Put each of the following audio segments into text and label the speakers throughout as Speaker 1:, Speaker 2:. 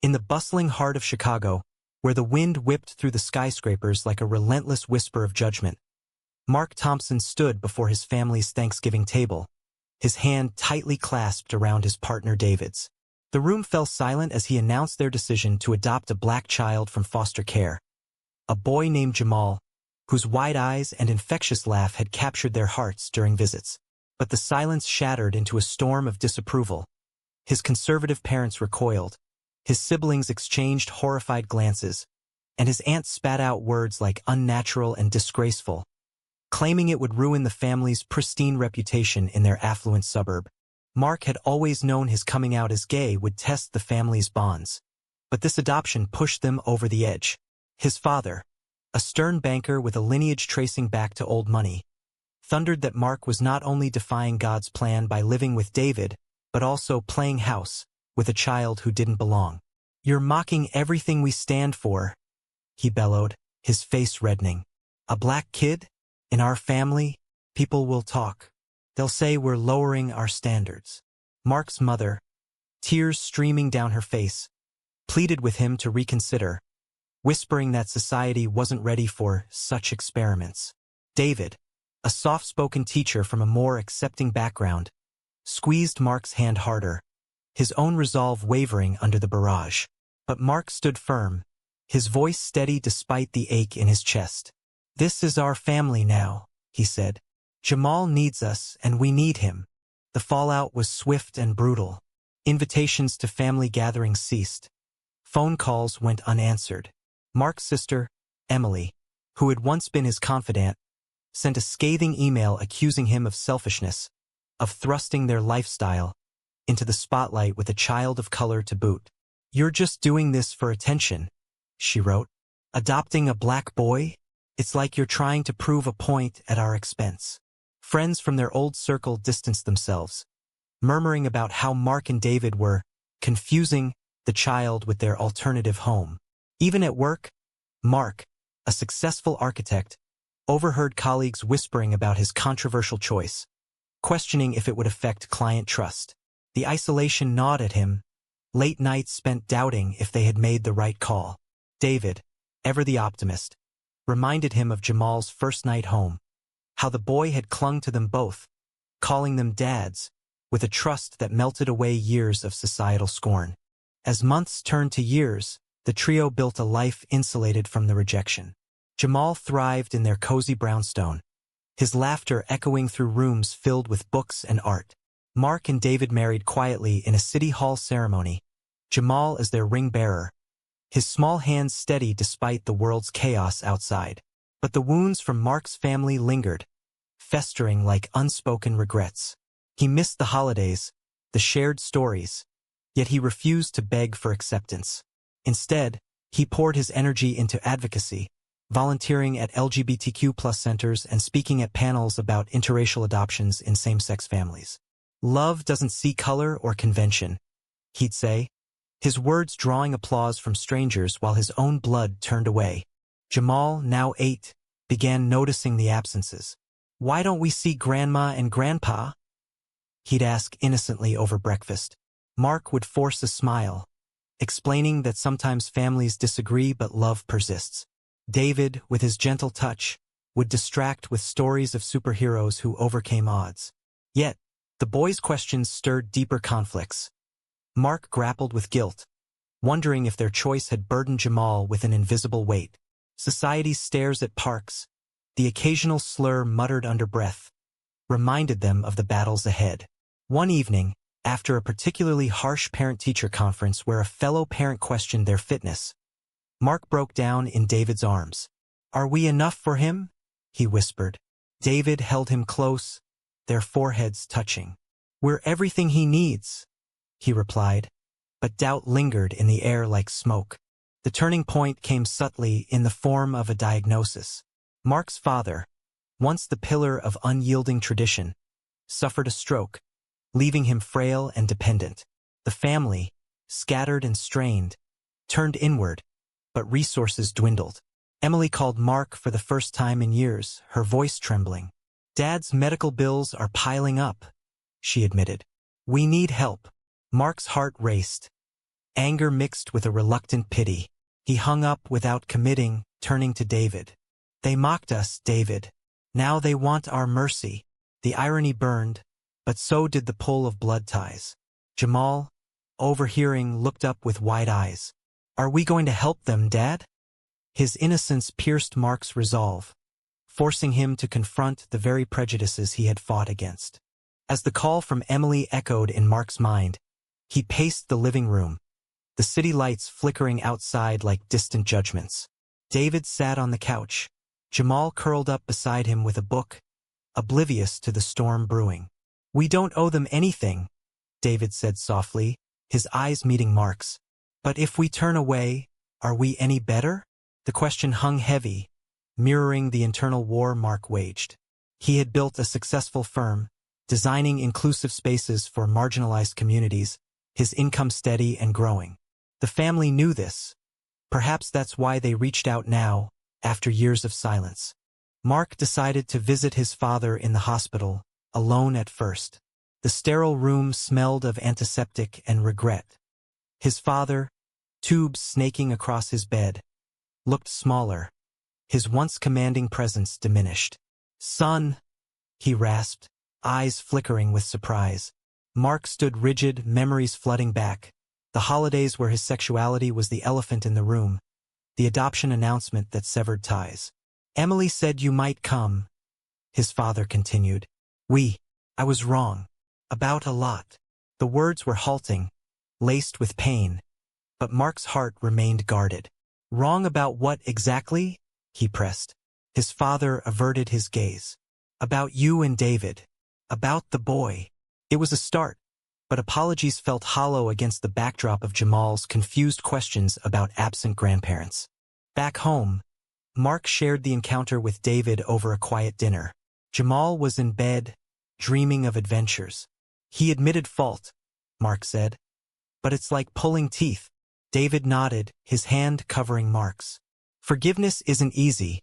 Speaker 1: In the bustling heart of Chicago, where the wind whipped through the skyscrapers like a relentless whisper of judgment, Mark Thompson stood before his family's Thanksgiving table, his hand tightly clasped around his partner David's. The room fell silent as he announced their decision to adopt a black child from foster care, a boy named Jamal, whose wide eyes and infectious laugh had captured their hearts during visits. But the silence shattered into a storm of disapproval. His conservative parents recoiled, his siblings exchanged horrified glances, and his aunt spat out words like unnatural and disgraceful, claiming it would ruin the family's pristine reputation in their affluent suburb. Mark had always known his coming out as gay would test the family's bonds, but this adoption pushed them over the edge. His father, a stern banker with a lineage tracing back to old money, thundered that Mark was not only defying God's plan by living with David, but also playing house with a child who didn't belong. "You're mocking everything we stand for," he bellowed, his face reddening. "A black kid? In our family? People will talk. They'll say we're lowering our standards." Mark's mother, tears streaming down her face, pleaded with him to reconsider, whispering that society wasn't ready for such experiments. David, a soft-spoken teacher from a more accepting background, squeezed Mark's hand harder, his own resolve wavering under the barrage. But Mark stood firm, his voice steady despite the ache in his chest. "This is our family now," he said. "Jamal needs us and we need him." The fallout was swift and brutal. Invitations to family gatherings ceased. Phone calls went unanswered. Mark's sister, Emily, who had once been his confidant, sent a scathing email accusing him of selfishness, of thrusting their lifestyle into the spotlight with a child of color to boot. "You're just doing this for attention," she wrote. "Adopting a black boy? It's like you're trying to prove a point at our expense." Friends from their old circle distanced themselves, murmuring about how Mark and David were confusing the child with their alternative home. Even at work, Mark, a successful architect, overheard colleagues whispering about his controversial choice, questioning if it would affect client trust. The isolation gnawed at him, late nights spent doubting if they had made the right call. David, ever the optimist, reminded him of Jamal's first night home, how the boy had clung to them both, calling them dads, with a trust that melted away years of societal scorn. As months turned to years, the trio built a life insulated from the rejection. Jamal thrived in their cozy brownstone, his laughter echoing through rooms filled with books and art. Mark and David married quietly in a city hall ceremony, Jamal as their ring bearer, his small hands steady despite the world's chaos outside. But the wounds from Mark's family lingered, festering like unspoken regrets. He missed the holidays, the shared stories, yet he refused to beg for acceptance. Instead, he poured his energy into advocacy, volunteering at LGBTQ+ centers and speaking at panels about interracial adoptions in same-sex families. "Love doesn't see color or convention," he'd say, his words drawing applause from strangers while his own blood turned away. Jamal, now 8, began noticing the absences. "Why don't we see Grandma and Grandpa?" he'd ask innocently over breakfast. Mark would force a smile, explaining that sometimes families disagree but love persists. David, with his gentle touch, would distract with stories of superheroes who overcame odds. Yet, the boys' questions stirred deeper conflicts. Mark grappled with guilt, wondering if their choice had burdened Jamal with an invisible weight. Society's stares at parks, the occasional slur muttered under breath, reminded them of the battles ahead. One evening, after a particularly harsh parent-teacher conference where a fellow parent questioned their fitness, Mark broke down in David's arms. "Are we enough for him?" he whispered. David held him close, their foreheads touching. "We're everything he needs," he replied, but doubt lingered in the air like smoke. The turning point came subtly in the form of a diagnosis. Mark's father, once the pillar of unyielding tradition, suffered a stroke, leaving him frail and dependent. The family, scattered and strained, turned inward, but resources dwindled. Emily called Mark for the first time in years, her voice trembling. "Dad's medical bills are piling up," she admitted. "We need help." Mark's heart raced, anger mixed with a reluctant pity. He hung up without committing, turning to David. They mocked us, David. Now they want our mercy. The irony burned, but so did the pull of blood ties. Jamal, overhearing, looked up with wide eyes. Are we going to help them, Dad? His innocence pierced Mark's resolve, forcing him to confront the very prejudices he had fought against. As the call from Emily echoed in Mark's mind, he paced the living room, the city lights flickering outside like distant judgments. David sat on the couch, Jamal curled up beside him with a book, oblivious to the storm brewing. We don't owe them anything, David said softly, his eyes meeting Mark's. But if we turn away, are we any better? The question hung heavy, mirroring the internal war Mark waged. He had built a successful firm, designing inclusive spaces for marginalized communities, his income steady and growing. The family knew this. Perhaps that's why they reached out now, after years of silence. Mark decided to visit his father in the hospital, alone at first. The sterile room smelled of antiseptic and regret. His father, tubes snaking across his bed, looked smaller. His once commanding presence diminished. Son, he rasped, eyes flickering with surprise. Mark stood rigid, memories flooding back. The holidays where his sexuality was the elephant in the room. The adoption announcement that severed ties. Emily said you might come, his father continued. I was wrong. About a lot. The words were halting, laced with pain, but Mark's heart remained guarded. Wrong about what exactly? He pressed. His father averted his gaze. About you and David. About the boy. It was a start, but apologies felt hollow against the backdrop of Jamal's confused questions about absent grandparents. Back home, Mark shared the encounter with David over a quiet dinner. Jamal was in bed, dreaming of adventures. He admitted fault, Mark said. But it's like pulling teeth. David nodded, his hand covering Mark's. Forgiveness isn't easy,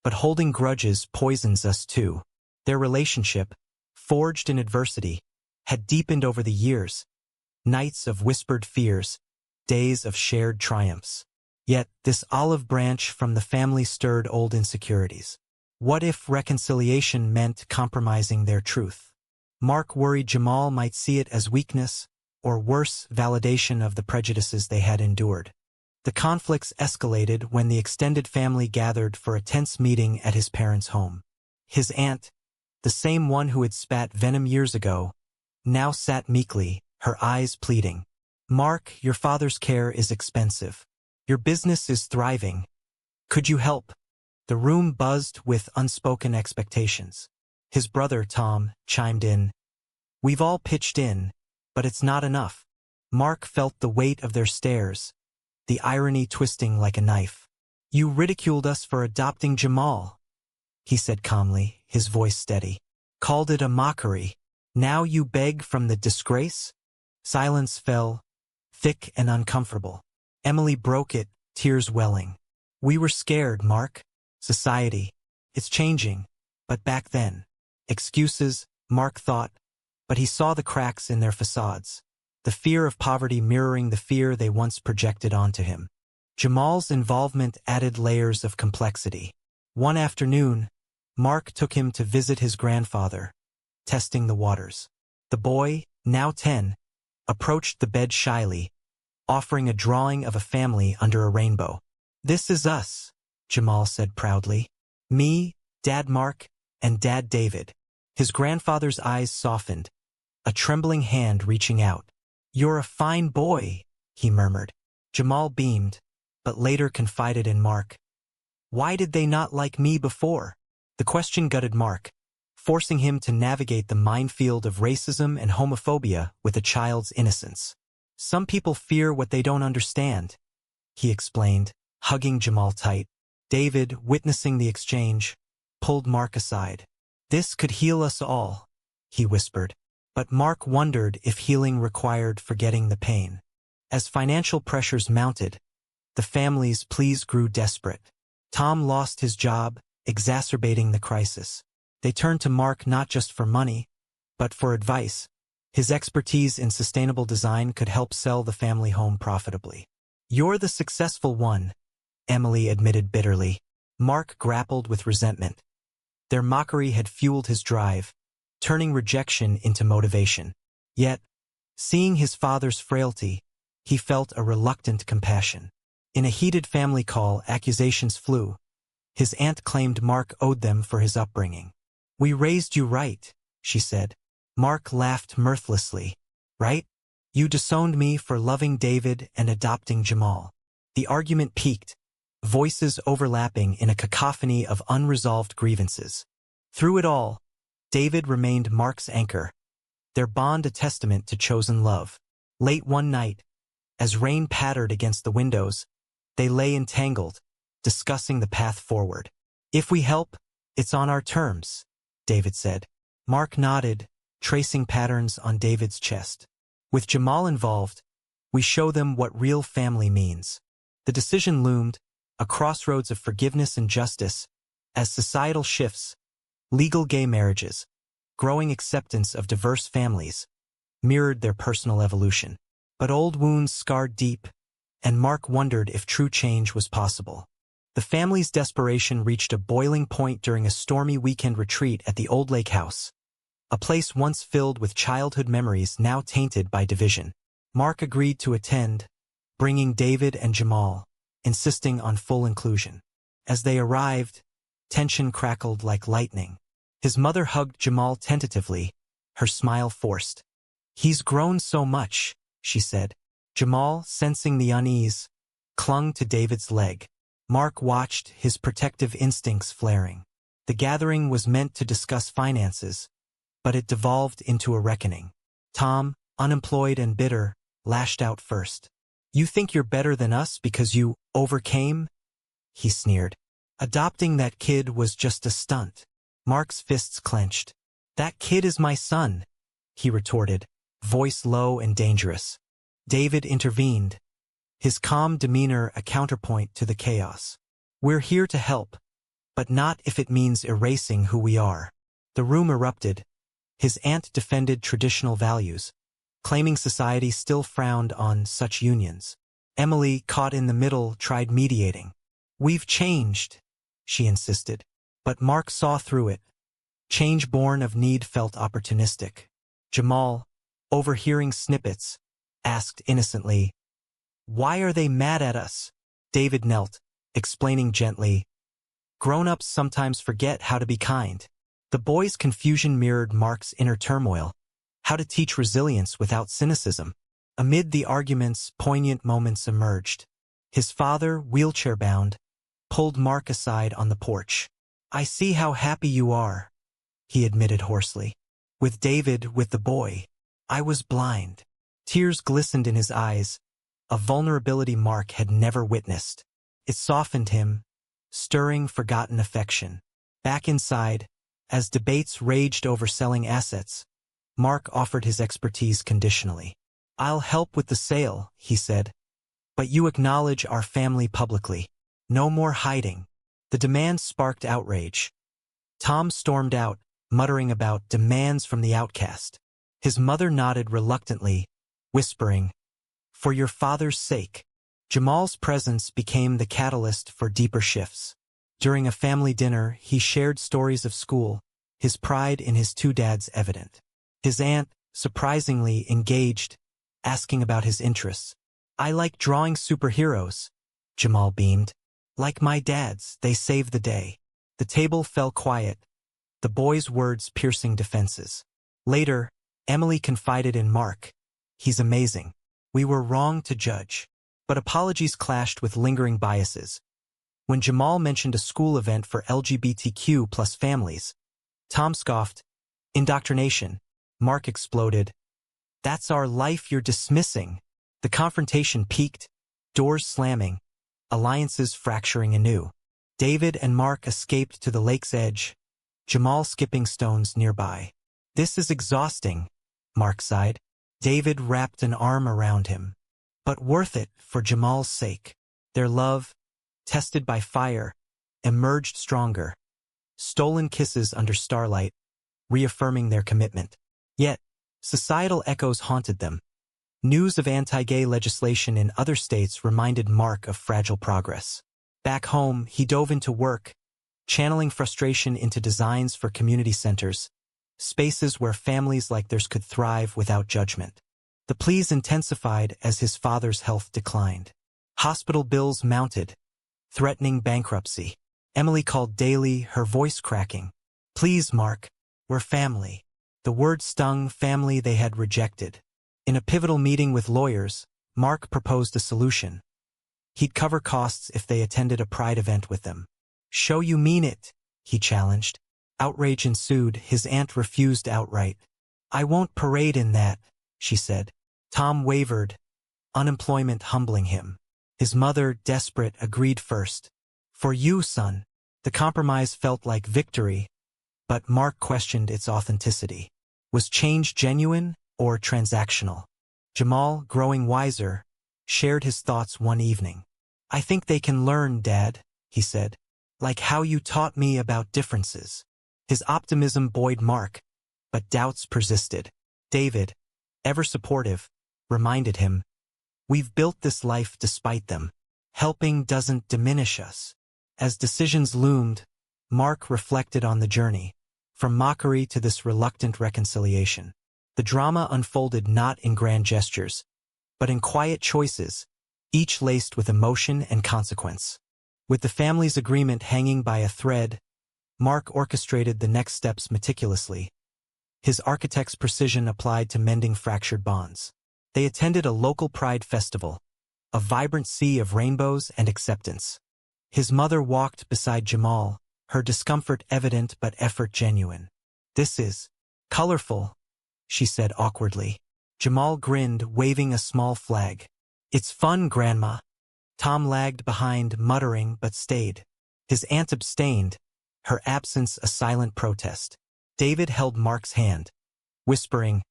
Speaker 1: but holding grudges poisons us too. Their relationship, forged in adversity, had deepened over the years. Nights of whispered fears, days of shared triumphs. Yet this olive branch from the family stirred old insecurities. What if reconciliation meant compromising their truth? Mark worried Jamal might see it as weakness, or worse, validation of the prejudices they had endured. The conflicts escalated when the extended family gathered for a tense meeting at his parents' home. His aunt, the same one who had spat venom years ago, now sat meekly, her eyes pleading. Mark, your father's care is expensive. Your business is thriving. Could you help? The room buzzed with unspoken expectations. His brother, Tom, chimed in. We've all pitched in, but it's not enough. Mark felt the weight of their stares, the irony twisting like a knife. You ridiculed us for adopting Jamal, he said calmly, his voice steady. Called it a mockery. Now you beg from the disgrace? Silence fell, thick and uncomfortable. Emily broke it, tears welling. We were scared, Mark. Society. It's changing. But back then. Excuses, Mark thought, but he saw the cracks in their facades. The fear of poverty mirroring the fear they once projected onto him. Jamal's involvement added layers of complexity. One afternoon, Mark took him to visit his grandfather, testing the waters. The boy, now 10, approached the bed shyly, offering a drawing of a family under a rainbow. This is us, Jamal said proudly. Me, Dad Mark, and Dad David. His grandfather's eyes softened, a trembling hand reaching out. You're a fine boy, he murmured. Jamal beamed, but later confided in Mark. Why did they not like me before? The question gutted Mark, forcing him to navigate the minefield of racism and homophobia with a child's innocence. Some people fear what they don't understand, he explained, hugging Jamal tight. David, witnessing the exchange, pulled Mark aside. This could heal us all, he whispered. But Mark wondered if healing required forgetting the pain. As financial pressures mounted, the family's pleas grew desperate. Tom lost his job, exacerbating the crisis. They turned to Mark not just for money, but for advice. His expertise in sustainable design could help sell the family home profitably. "You're the successful one," Emily admitted bitterly. Mark grappled with resentment. Their mockery had fueled his drive, turning rejection into motivation. Yet, seeing his father's frailty, he felt a reluctant compassion. In a heated family call, accusations flew. His aunt claimed Mark owed them for his upbringing. "We raised you right," she said. Mark laughed mirthlessly. "Right? You disowned me for loving David and adopting Jamal." The argument peaked, voices overlapping in a cacophony of unresolved grievances. Through it all, David remained Mark's anchor, their bond a testament to chosen love. Late one night, as rain pattered against the windows, they lay entangled, discussing the path forward. "If we help, it's on our terms," David said. Mark nodded, tracing patterns on David's chest. "With Jamal involved, we show them what real family means." The decision loomed, a crossroads of forgiveness and justice, as societal shifts, legal gay marriages, growing acceptance of diverse families, mirrored their personal evolution. But old wounds scarred deep, and Mark wondered if true change was possible. The family's desperation reached a boiling point during a stormy weekend retreat at the old lake house, a place once filled with childhood memories now tainted by division. Mark agreed to attend, bringing David and Jamal, insisting on full inclusion. As they arrived, tension crackled like lightning. His mother hugged Jamal tentatively, her smile forced. "He's grown so much," she said. Jamal, sensing the unease, clung to David's leg. Mark watched, his protective instincts flaring. The gathering was meant to discuss finances, but it devolved into a reckoning. Tom, unemployed and bitter, lashed out first. "You think you're better than us because you overcame?" he sneered. "Adopting that kid was just a stunt." Mark's fists clenched. "That kid is my son," he retorted, voice low and dangerous. David intervened, his calm demeanor a counterpoint to the chaos. "We're here to help, but not if it means erasing who we are." The room erupted. His aunt defended traditional values, claiming society still frowned on such unions. Emily, caught in the middle, tried mediating. "We've changed," she insisted. But Mark saw through it. Change born of need felt opportunistic. Jamal, overhearing snippets, asked innocently, "Why are they mad at us?" David knelt, explaining gently, "Grown-ups sometimes forget how to be kind." The boy's confusion mirrored Mark's inner turmoil, how to teach resilience without cynicism. Amid the arguments, poignant moments emerged. His father, wheelchair-bound, pulled Mark aside on the porch. "I see how happy you are," he admitted hoarsely. "With David, with the boy. I was blind." Tears glistened in his eyes, a vulnerability Mark had never witnessed. It softened him, stirring forgotten affection. Back inside, as debates raged over selling assets, Mark offered his expertise conditionally. "I'll help with the sale," he said, "but you acknowledge our family publicly. No more hiding." The demand sparked outrage. Tom stormed out, muttering about demands from the outcast. His mother nodded reluctantly, whispering, "For your father's sake." Jamal's presence became the catalyst for deeper shifts. During a family dinner, he shared stories of school, his pride in his two dads evident. His aunt, surprisingly, engaged, asking about his interests. "I like drawing superheroes," Jamal beamed. "Like my dad's, they save the day." The table fell quiet, the boy's words piercing defenses. Later, Emily confided in Mark, "He's amazing. We were wrong to judge." But apologies clashed with lingering biases. When Jamal mentioned a school event for LGBTQ plus families, Tom scoffed, "Indoctrination." Mark exploded, "That's our life you're dismissing." The confrontation peaked, doors slamming, alliances fracturing anew. David and Mark escaped to the lake's edge, Jamal skipping stones nearby. "This is exhausting," Mark sighed. David wrapped an arm around him. "But worth it for Jamal's sake." Their love, tested by fire, emerged stronger. Stolen kisses under starlight, reaffirming their commitment. Yet, Societal echoes haunted them. News of anti-gay legislation in other states reminded Mark of fragile progress. Back home, he dove into work, channeling frustration into designs for community centers, spaces where families like theirs could thrive without judgment. The pleas intensified as his father's health declined. Hospital bills mounted, threatening bankruptcy. Emily called daily, her voice cracking. "Please, Mark, we're family." The word stung family they had rejected. In a pivotal meeting with lawyers, Mark proposed a solution. He'd cover costs if they attended a pride event with them. "Show you mean it," he challenged. Outrage ensued. His aunt refused outright. "I won't parade in that," she said. Tom wavered, unemployment humbling him. His mother, desperate, agreed first. "For you, son." The compromise felt like victory, but Mark questioned its authenticity. Was change genuine or transactional? Jamal, growing wiser, shared his thoughts one evening. "I think they can learn, Dad," he said. "Like how you taught me about differences." His optimism buoyed Mark, but doubts persisted. David, ever supportive, reminded him, "We've built this life despite them. Helping doesn't diminish us." As decisions loomed, Mark reflected on the journey, from mockery to this reluctant reconciliation. The drama unfolded not in grand gestures, but in quiet choices, each laced with emotion and consequence. With the family's agreement hanging by a thread, Mark orchestrated the next steps meticulously, his architect's precision applied to mending fractured bonds. They attended a local pride festival, a vibrant sea of rainbows and acceptance. His mother walked beside Jamal, her discomfort evident but effort genuine. "This is colorful," she said awkwardly. Jamal grinned, waving a small flag. "It's fun, Grandma." Tom lagged behind, muttering, but stayed. His aunt abstained, her absence a silent protest. David held Mark's hand, whispering,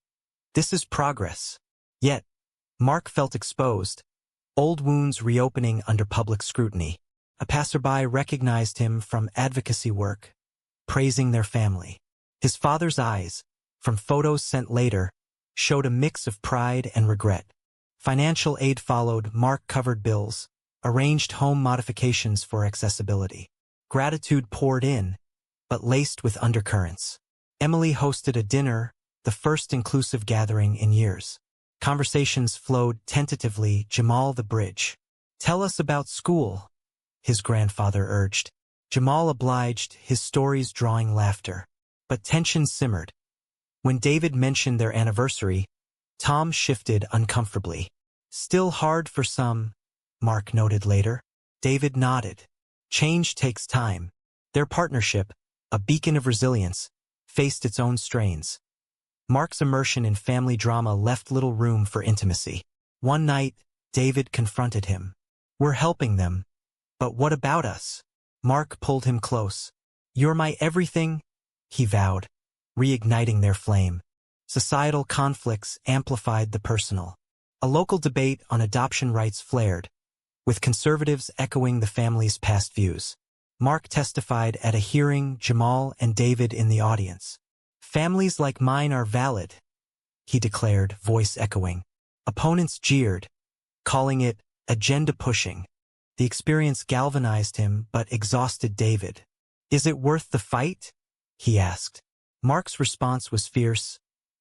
Speaker 1: "This is progress." Yet, Mark felt exposed, old wounds reopening under public scrutiny. A passerby recognized him from advocacy work, praising their family. His father's eyes, from photos sent later, showed a mix of pride and regret. Financial aid followed. Mark covered bills, arranged home modifications for accessibility. Gratitude poured in, but laced with undercurrents. Emily hosted a dinner, the first inclusive gathering in years. Conversations flowed tentatively. Jamal the bridge. "Tell us about school," his grandfather urged. Jamal obliged, his stories drawing laughter. But tension simmered. When David mentioned their anniversary, Tom shifted uncomfortably. "Still hard for some," Mark noted later. David nodded. Change takes time. Their partnership, a beacon of resilience, faced its own strains. Mark's immersion in family drama left little room for intimacy. One night, David confronted him. "We're helping them. But what about us?" Mark pulled him close. "You're my everything," he vowed, reigniting their flame. Societal conflicts amplified the personal. A local debate on adoption rights flared, with conservatives echoing the family's past views. Mark testified at a hearing, Jamal and David in the audience. "Families like mine are valid," he declared, voice echoing. Opponents jeered, calling it agenda-pushing. The experience galvanized him but exhausted David. "Is it worth the fight?" he asked. Mark's response was fierce.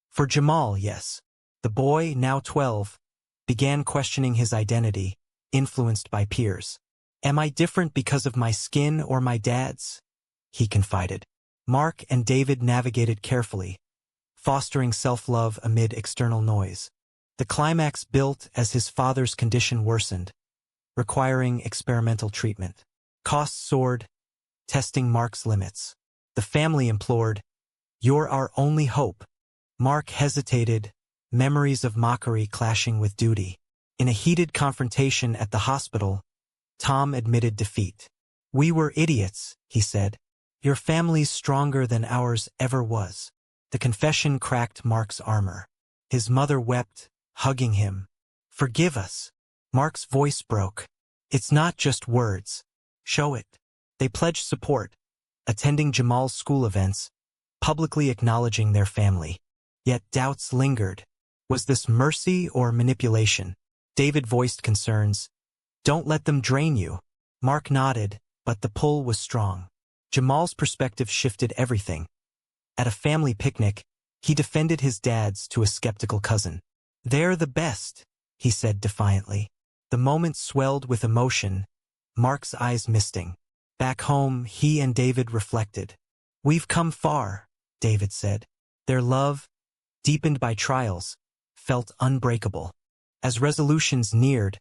Speaker 1: For Jamal, yes. The boy, now 12, began questioning his identity, influenced by peers. "Am I different because of my skin or my dad's?" he confided. Mark and David navigated carefully, fostering self-love amid external noise. The climax built as his father's condition worsened, requiring experimental treatment. Costs soared, testing Mark's limits. The family implored, "You're our only hope." Mark hesitated, memories of mockery clashing with duty. In a heated confrontation at the hospital, Tom admitted defeat. "We were idiots," he said. "Your family's stronger than ours ever was." The confession cracked Mark's armor. His mother wept, hugging him. "Forgive us." Mark's voice broke. "It's not just words. Show it." They pledged support, attending Jamal's school events, publicly acknowledging their family. Yet doubts lingered. Was this mercy or manipulation? David voiced concerns. Don't let them drain you. Mark nodded, but the pull was strong. Jamal's perspective shifted everything. At a family picnic, he defended his dads to a skeptical cousin. They're the best, he said defiantly. The moment swelled with emotion, Mark's eyes misting. Back home, he and David reflected. We've come far, David said. Their love, deepened by trials, felt unbreakable. As resolutions neared,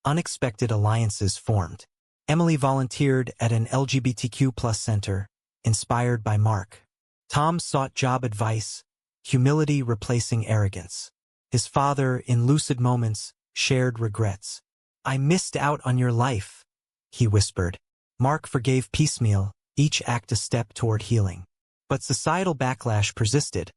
Speaker 1: unexpected alliances formed. Emily volunteered at an LGBTQ+ center, inspired by Mark. Tom sought job advice, humility replacing arrogance. His father, in lucid moments, shared regrets. I missed out on your life, he whispered. Mark forgave piecemeal, each act a step toward healing. But societal backlash persisted.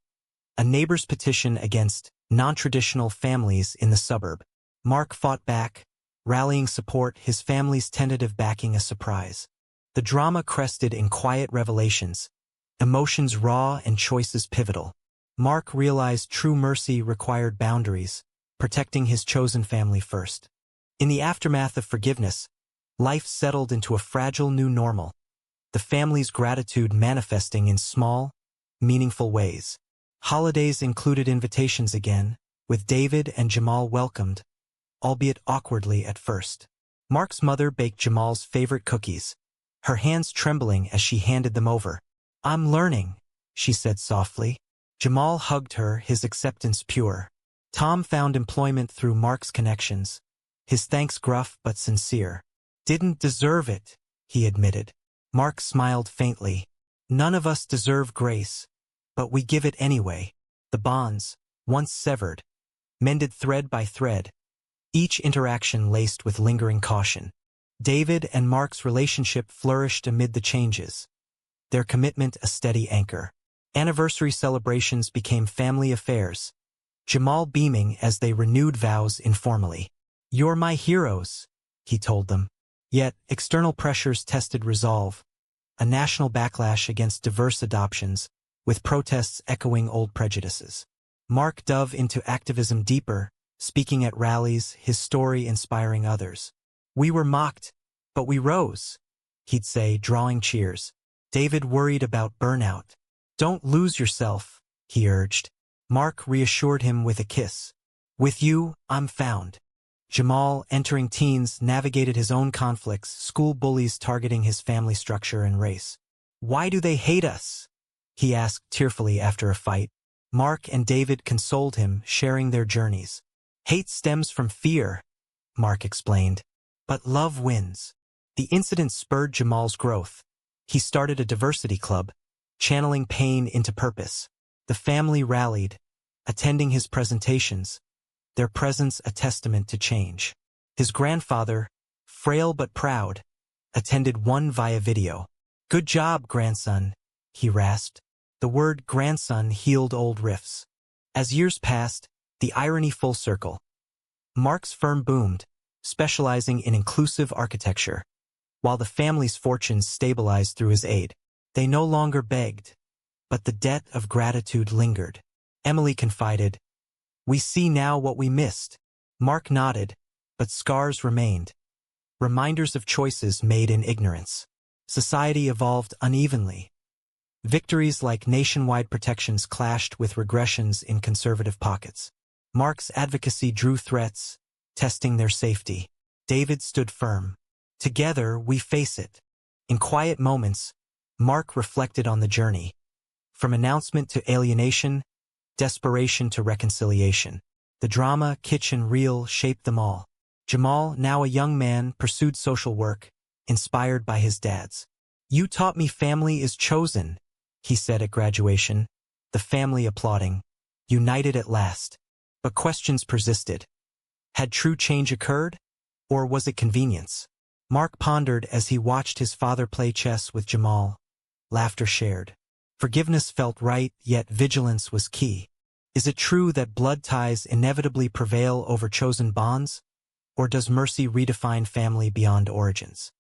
Speaker 1: A neighbor's petition against non-traditional families in the suburb. Mark fought back, rallying support, his family's tentative backing a surprise. The drama crested in quiet revelations, emotions raw and choices pivotal. Mark realized true mercy required boundaries, protecting his chosen family first. In the aftermath of forgiveness, life settled into a fragile new normal, the family's gratitude manifesting in small, meaningful ways. Holidays included invitations again, with David and Jamal welcomed, albeit awkwardly at first. Mark's mother baked Jamal's favorite cookies, her hands trembling as she handed them over. I'm learning, she said softly. Jamal hugged her, his acceptance pure. Tom found employment through Mark's connections, his thanks gruff but sincere. Didn't deserve it, he admitted. Mark smiled faintly. None of us deserve grace, but we give it anyway. The bonds, once severed, mended thread by thread, each interaction laced with lingering caution. David and Mark's relationship flourished amid the changes, their commitment a steady anchor. Anniversary celebrations became family affairs, Jamal beaming as they renewed vows informally. You're my heroes, he told them. Yet, external pressures tested resolve, a national backlash against diverse adoptions, with protests echoing old prejudices. Mark dove into activism deeper, speaking at rallies, his story inspiring others. We were mocked, but we rose, he'd say, drawing cheers. David worried about burnout. Don't lose yourself, he urged. Mark reassured him with a kiss. With you, I'm found. Jamal, entering teens, navigated his own conflicts, school bullies targeting his family structure and race. Why do they hate us? He asked tearfully after a fight. Mark and David consoled him, sharing their journeys. Hate stems from fear, Mark explained. But love wins. The incident spurred Jamal's growth. He started a diversity club, channeling pain into purpose. The family rallied, attending his presentations, their presence a testament to change. His grandfather, frail but proud, attended one via video. Good job, grandson, he rasped. The word grandson healed old rifts. As years passed, the irony full circle. Mark's firm boomed, specializing in inclusive architecture. While the family's fortunes stabilized through his aid, they no longer begged, but the debt of gratitude lingered. Emily confided, We see now what we missed. Mark nodded, but scars remained. Reminders of choices made in ignorance. Society evolved unevenly. Victories like nationwide protections clashed with regressions in conservative pockets. Mark's advocacy drew threats, testing their safety. David stood firm. Together, we face it. In quiet moments, Mark reflected on the journey. From announcement to alienation, desperation to reconciliation. The drama, kitsch and real, shaped them all. Jamal, now a young man, pursued social work, inspired by his dads. You taught me family is chosen, he said at graduation, the family applauding, united at last. But questions persisted. Had true change occurred? Or was it convenience? Mark pondered as he watched his father play chess with Jamal. Laughter shared. Forgiveness felt right, yet vigilance was key. Is it true that blood ties inevitably prevail over chosen bonds? Or does mercy redefine family beyond origins?